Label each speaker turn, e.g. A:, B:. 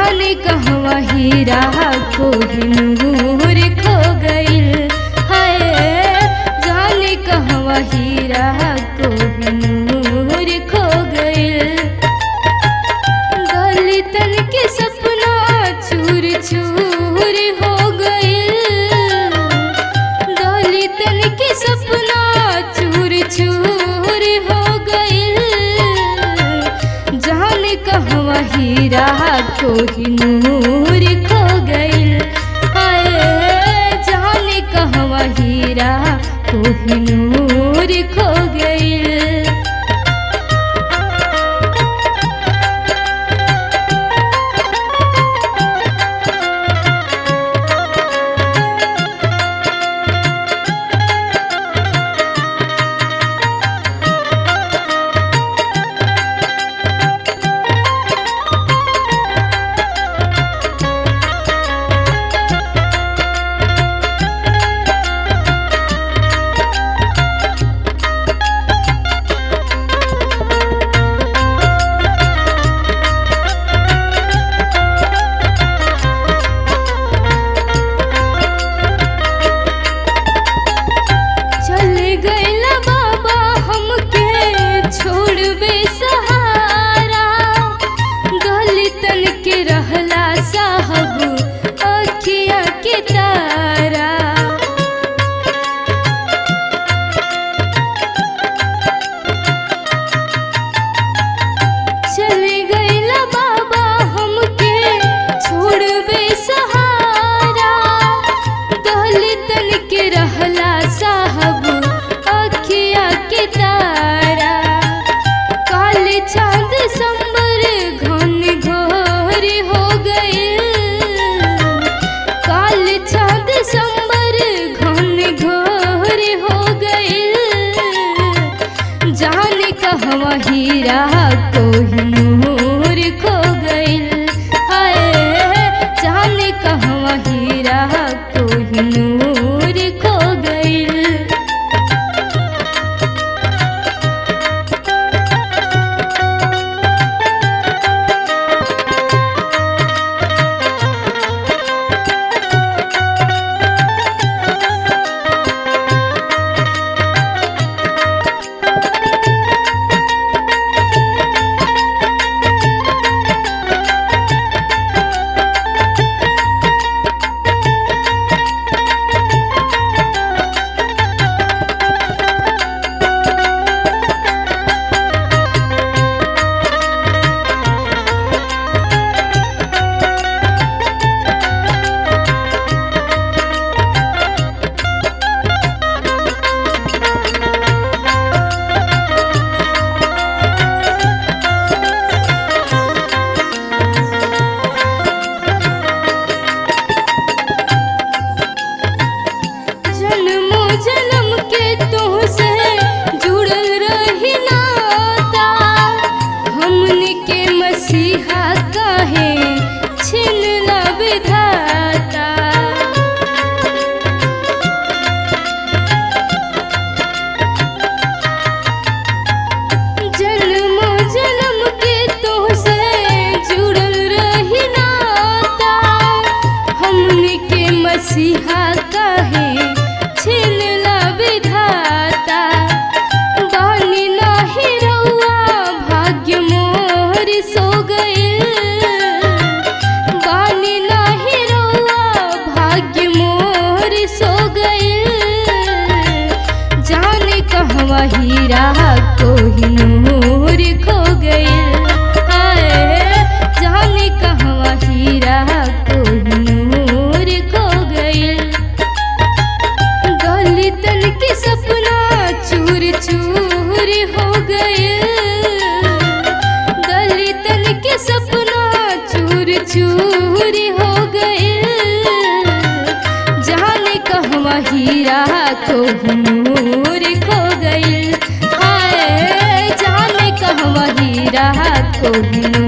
A: जाने कहवा हीरा कोहिनूर खो गइल है। जाने कहवा हीरा कोहिनूर खो गइल। दलितन के सपना चूर चूर हो गइल। दलितन के सपना चूर चूर हो गइल। जाने कहवा हीरा कोहिनूर खो गइल है। जाने कहवा हीरा कोहिनूर खो गइल। कहवा हीरा कोहिनूर खो गइल है। जाने कहवा हीरा कोहिनूर खो गइल। मसीहा कहे छिनला विधाता। बानी नाही रउआ भाग्य मोर सो गइल। बानी नाही रउआ भाग्य मोर सो गइल। जाने कहवा हीरा कोहिनूर खो गइल है। जाने कहवा हीरा कोहिनूर खो गइल। दलितन के सपना चूर चूर हो गइल। दलितन के सपना चूर चूर हो गइल। जाने कहवा हीरा कोहिनूर खो गइल है। जाने कहवा हीरा कोहिनूर